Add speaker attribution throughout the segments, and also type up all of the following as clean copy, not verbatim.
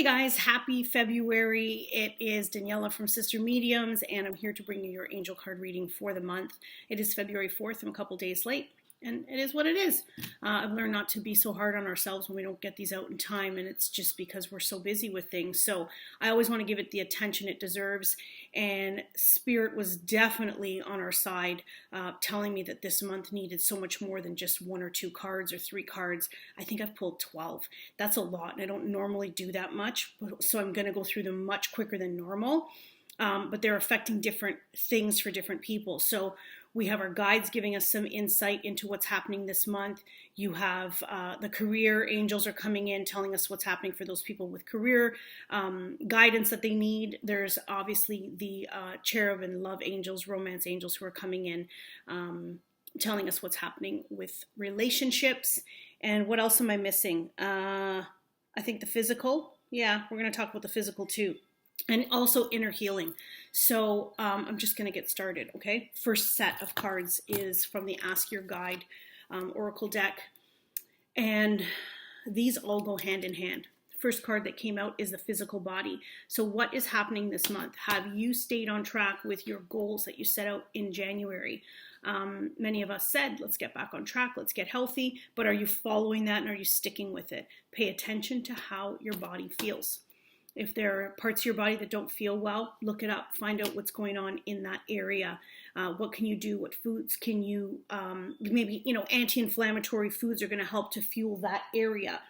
Speaker 1: guys, happy February. It is Daniela from Sister Mediums, and I'm here to bring you your angel card reading for the month. It is February 4th. I'm a couple days late, and it is what it is. I've learned not to be so hard on ourselves when we don't get these out in time, and it's just because we're so busy with things. So I always want to give it the attention it deserves, and Spirit was definitely on our side, telling me that this month needed so much more than just 1 or 2 cards or 3 cards. I think I've pulled 12. That's a lot, and I don't normally do that much, so I'm going to go through them much quicker than normal. But they're affecting different things for different people. So we have our guides giving us some insight into what's happening this month. You have the career angels are coming in, telling us what's happening for those people with career guidance that they need. There's obviously the cherub and love angels, romance angels who are coming in, telling us what's happening with relationships. And what else am I missing? I think the physical. Yeah, we're going to talk about the physical too. And also inner healing. So I'm just going to get started, okay? First set of cards is from the Ask Your Guide Oracle deck. And these all go hand in hand. First card that came out is the physical body. So what is happening this month? Have you stayed on track with your goals that you set out in January? Many of us said, let's get back on track, let's get healthy. But are you following that and are you sticking with it? Pay attention to how your body feels. If there are parts of your body that don't feel well, look it up. Find out what's going on in that area. What can you do? What foods can you, maybe, anti-inflammatory foods are going to help to fuel that area.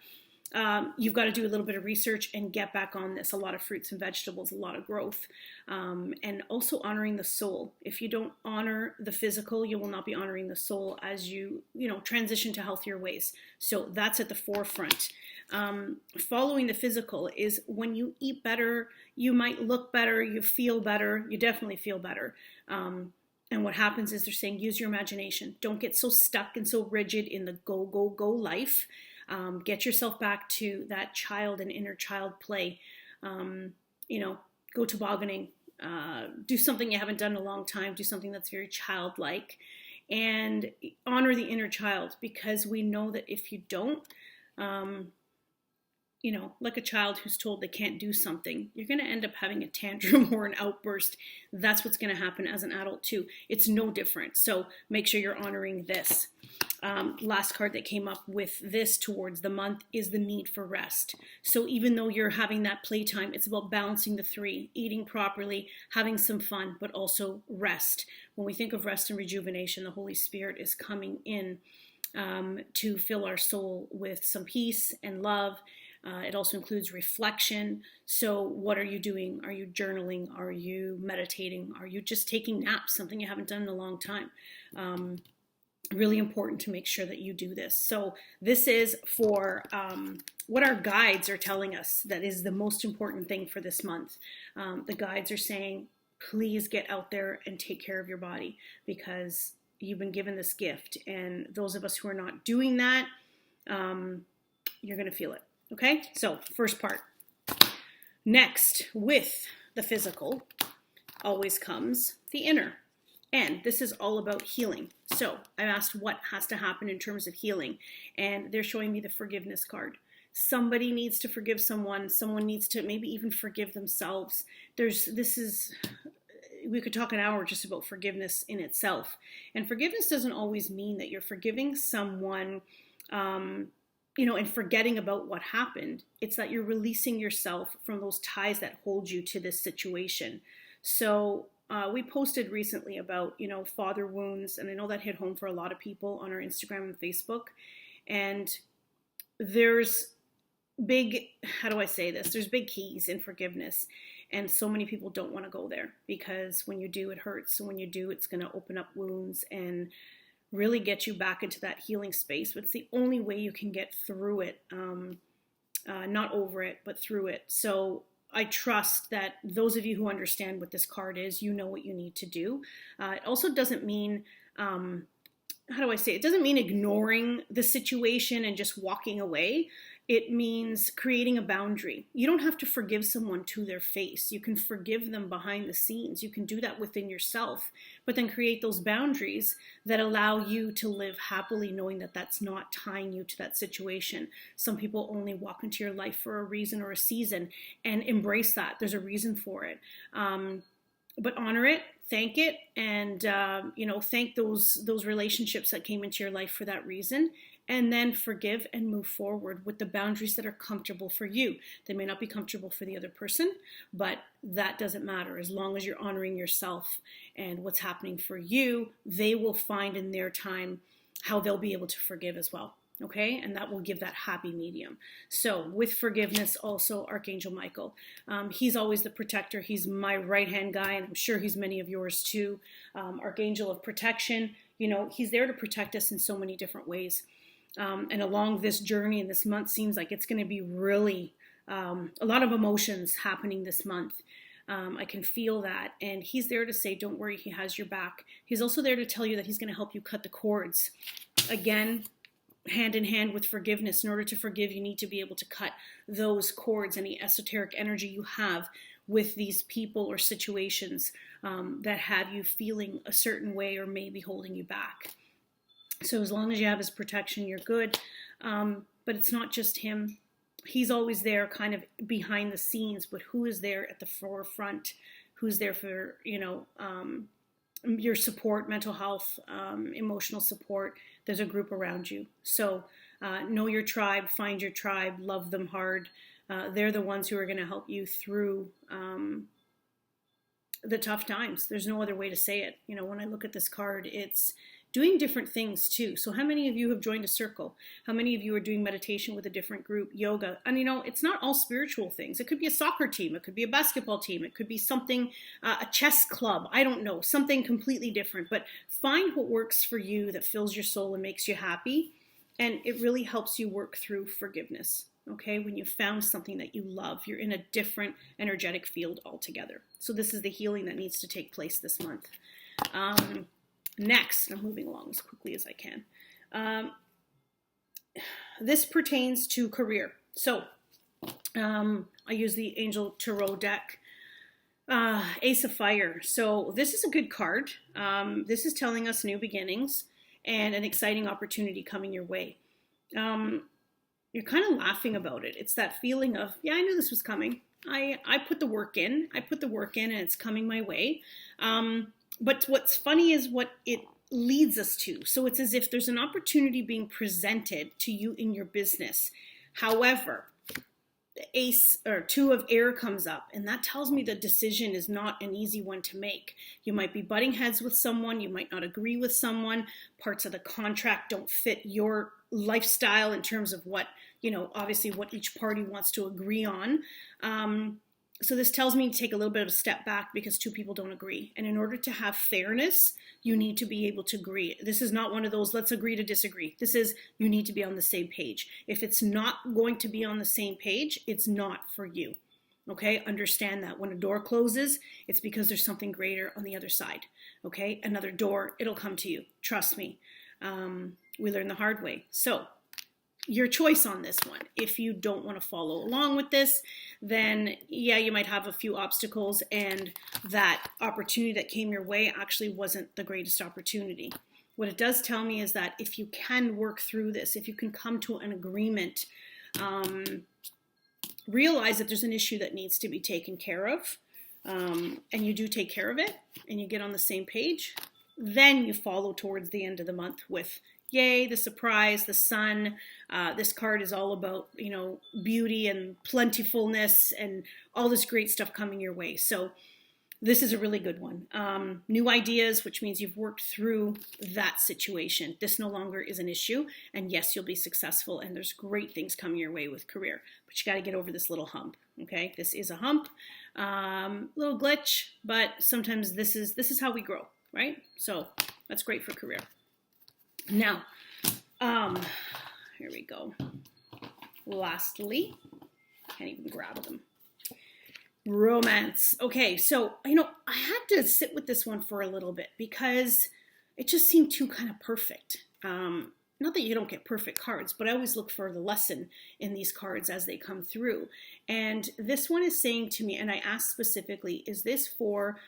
Speaker 1: You've got to do a little bit of research and get back on this. A lot of fruits and vegetables, a lot of growth, and also honoring the soul. If you don't honor the physical, you will not be honoring the soul as you transition to healthier ways. So that's at the forefront. Following the physical is when you eat better, you might look better, you feel better, you definitely feel better. And what happens is they're saying, use your imagination. Don't get so stuck and so rigid in the go, go, go life. Get yourself back to that child and inner child play. Go tobogganing, do something you haven't done in a long time, do something that's very childlike, and honor the inner child, because we know that if you don't, like a child who's told they can't do something, you're going to end up having a tantrum or an outburst. That's what's going to happen as an adult too. It's no different. So make sure you're honoring this. Last card that came up with this towards the month is the need for rest. So even though you're having that playtime, it's about balancing the 3, eating properly, having some fun, but also rest. When we think of rest and rejuvenation, the Holy Spirit is coming in to fill our soul with some peace and love. It also includes reflection. So what are you doing? Are you journaling? Are you meditating? Are you just taking naps, something you haven't done in a long time? Really important to make sure that you do this. So this is for what our guides are telling us that is the most important thing for this month. The guides are saying, please get out there and take care of your body, because you've been given this gift. And those of us who are not doing that, you're going to feel it. Okay, so first part. Next, with the physical, always comes the inner. And this is all about healing. So I asked what has to happen in terms of healing. And they're showing me the forgiveness card. Somebody needs to forgive someone. Someone needs to maybe even forgive themselves. We could talk an hour just about forgiveness in itself. And forgiveness doesn't always mean that you're forgiving someone, and forgetting about what happened. It's that you're releasing yourself from those ties that hold you to this situation. So we posted recently about, father wounds, and I know that hit home for a lot of people on our Instagram and Facebook. And there's big, There's big keys in forgiveness. And so many people don't want to go there, because when you do, it hurts. So when you do, it's going to open up wounds and really get you back into that healing space. But it's the only way you can get through it, not over it, but through it. So I trust that those of you who understand what this card is, you know what you need to do. It also doesn't mean, it doesn't mean ignoring the situation and just walking away. It means creating a boundary. You don't have to forgive someone to their face. You can forgive them behind the scenes. You can do that within yourself, but then create those boundaries that allow you to live happily, knowing that that's not tying you to that situation. Some people only walk into your life for a reason or a season, and embrace that. There's a reason for it. But honor it, thank it, and thank those relationships that came into your life for that reason, and then forgive and move forward with the boundaries that are comfortable for you. They may not be comfortable for the other person, but that doesn't matter. As long as you're honoring yourself and what's happening for you, they will find in their time how they'll be able to forgive as well. Okay, and that will give that happy medium. So with forgiveness, also Archangel Michael, he's always the protector. He's my right-hand guy, and I'm sure he's many of yours too. Archangel of protection. He's there to protect us in so many different ways. And along this journey and this month seems like it's going to be really a lot of emotions happening this month. I can feel that. And he's there to say, don't worry, he has your back. He's also there to tell you that he's going to help you cut the cords. Again, hand in hand with forgiveness. In order to forgive, you need to be able to cut those cords, any esoteric energy you have with these people or situations that have you feeling a certain way or maybe holding you back. So as long as you have his protection, you're good. But it's not just him. He's always there kind of behind the scenes, but who is there at the forefront? Who's there for, your support, mental health, emotional support? There's a group around you. So know your tribe, find your tribe, love them hard. They're the ones who are going to help you through the tough times. There's no other way to say it. When I look at this card, it's doing different things too. So how many of you have joined a circle? How many of you are doing meditation with a different group, yoga? And it's not all spiritual things. It could be a soccer team. It could be a basketball team. It could be something, a chess club. I don't know, something completely different. But find what works for you that fills your soul and makes you happy. And it really helps you work through forgiveness. Okay, when you found something that you love, you're in a different energetic field altogether. So this is the healing that needs to take place this month. Next, I'm moving along as quickly as I can. This pertains to career. So I use the Angel Tarot deck, Ace of Fire. So this is a good card. This is telling us new beginnings and an exciting opportunity coming your way. You're kind of laughing about it. It's that feeling of, yeah, I knew this was coming. I put the work in. And it's coming my way. But what's funny is what it leads us to. So it's as if there's an opportunity being presented to you in your business. However, the ace or two of air comes up, and that tells me the decision is not an easy one to make. You might be butting heads with someone. You might not agree with someone. Parts of the contract don't fit your lifestyle in terms of what, obviously what each party wants to agree on. So this tells me to take a little bit of a step back because two people don't agree. And in order to have fairness, you need to be able to agree. This is not one of those, let's agree to disagree. This is, you need to be on the same page. If it's not going to be on the same page, it's not for you. Okay, understand that. When a door closes, it's because there's something greater on the other side. Okay, another door, it'll come to you. Trust me. We learn the hard way. So your choice on this one. If you don't want to follow along with this, then yeah, you might have a few obstacles, and that opportunity that came your way actually wasn't the greatest opportunity. What it does tell me is that if you can work through this, if you can come to an agreement, realize that there's an issue that needs to be taken care of, and you do take care of it, and you get on the same page, then you follow towards the end of the month with yay, the surprise, the sun. This card is all about, beauty and plentifulness and all this great stuff coming your way. So this is a really good one. New ideas, which means you've worked through that situation. This no longer is an issue. And yes, you'll be successful. And there's great things coming your way with career. But you got to get over this little hump. Okay, this is a hump, little glitch. But sometimes this is how we grow, right? So that's great for career. Now, here we go. Lastly, can't even grab them. Romance. Okay, so, I had to sit with this one for a little bit because it just seemed too kind of perfect. not that you don't get perfect cards, but I always look for the lesson in these cards as they come through. And this one is saying to me, and I asked specifically, is this for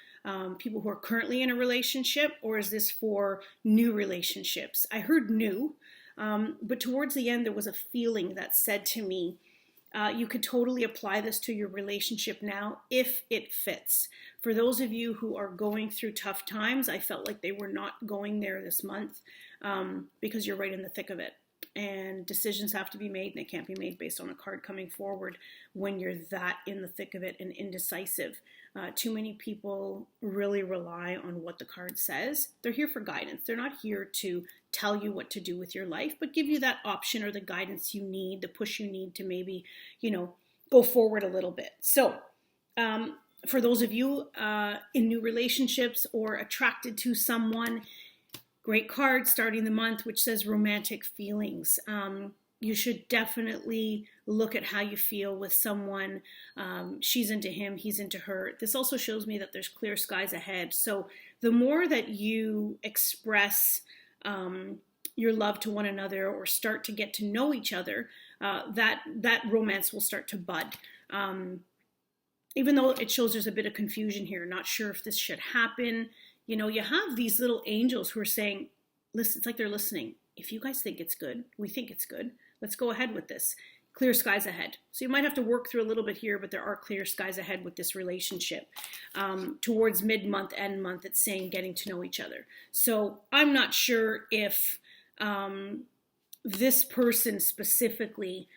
Speaker 1: people who are currently in a relationship, or is this for new relationships? I heard new, but towards the end, there was a feeling that said to me, you could totally apply this to your relationship now if it fits. For those of you who are going through tough times, I felt like they were not going there this month because you're right in the thick of it. And decisions have to be made, and they can't be made based on a card coming forward when you're that in the thick of it and indecisive. Too many people really rely on what the card says. They're here for guidance. They're not here to tell you what to do with your life, but give you that option or the guidance you need, the push you need to maybe, go forward a little bit. So for those of you in new relationships or attracted to someone, great card starting the month, which says romantic feelings. You should definitely look at how you feel with someone. She's into him, he's into her. This also shows me that there's clear skies ahead. So the more that you express your love to one another or start to get to know each other, that romance will start to bud. Even though it shows there's a bit of confusion here, not sure if this should happen. You have these little angels who are saying, listen, it's like they're listening. If you guys think it's good, we think it's good. Let's go ahead with this. Clear skies ahead. So you might have to work through a little bit here, but there are clear skies ahead with this relationship. Towards mid-month, end month, it's saying getting to know each other. So I'm not sure if this person specifically,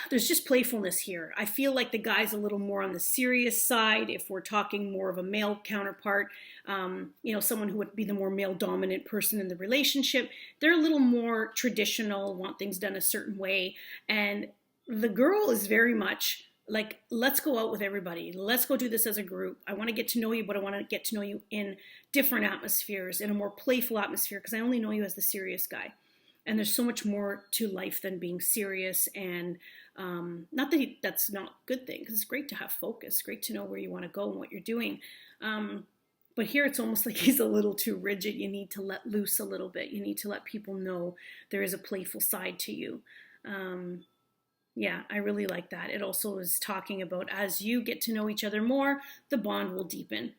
Speaker 1: there's just playfulness here. I feel like the guy's a little more on the serious side. If we're talking more of a male counterpart, someone who would be the more male dominant person in the relationship, they're a little more traditional, want things done a certain way. And the girl is very much like, let's go out with everybody. Let's go do this as a group. I want to get to know you, but I want to get to know you in different atmospheres, in a more playful atmosphere, because I only know you as the serious guy. And there's so much more to life than being serious. And not that that's not a good thing, because it's great to have focus, great to know where you want to go and what you're doing. But here it's almost like he's a little too rigid. You need to let loose a little bit. You need to let people know there is a playful side to you. I really like that. It also is talking about as you get to know each other more, the bond will deepen.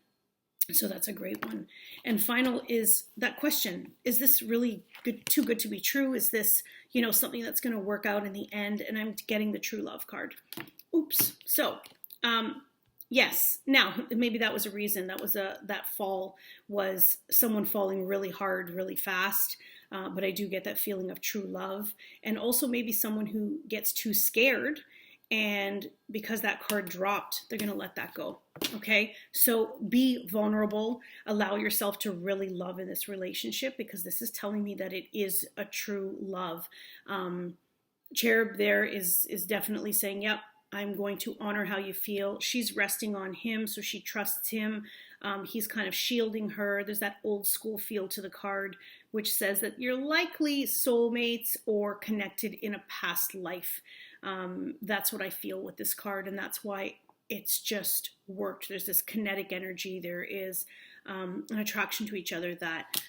Speaker 1: So that's a great one. And final is that question. Is this really good, too good to be true? Is this, something that's going to work out in the end? And I'm getting the true love card. Oops. So, yes. Now, maybe that was a reason. That fall was someone falling really hard, really fast. But I do get that feeling of true love. And also maybe someone who gets too scared, and because that card dropped, they're going to let that go. Okay. So be vulnerable, allow yourself to really love in this relationship, because this is telling me that it is a true love. Cherub there is definitely saying, yep, I'm going to honor how you feel. She's resting on him, so she trusts him. He's kind of shielding her. There's that old school feel to the card, which says that you're likely soulmates or connected in a past life. That's what I feel with this card, and that's why it's just worked. There's this kinetic energy. There is an attraction to each other that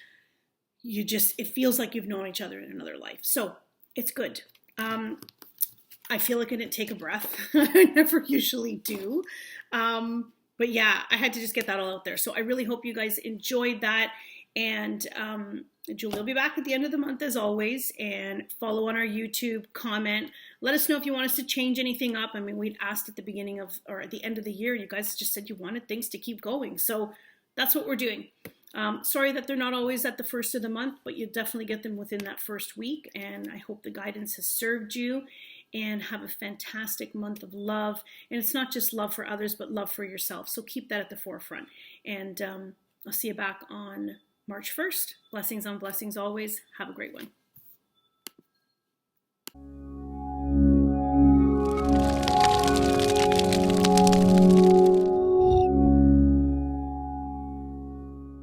Speaker 1: it feels like you've known each other in another life. So it's good. I feel like I didn't take a breath. I never usually do. But yeah, I had to just get that all out there. So I really hope you guys enjoyed that. And Julie will be back at the end of the month as always, and follow on our YouTube, comment. Let us know if you want us to change anything up. I mean, we'd asked at the beginning of, or at the end of the year, you guys just said you wanted things to keep going. So that's what we're doing. Sorry that they're not always at the first of the month, but you definitely get them within that first week. And I hope the guidance has served you, and have a fantastic month of love. And it's not just love for others, but love for yourself. So keep that at the forefront. And I'll see you back on March 1st. Blessings on blessings always. Have a great one.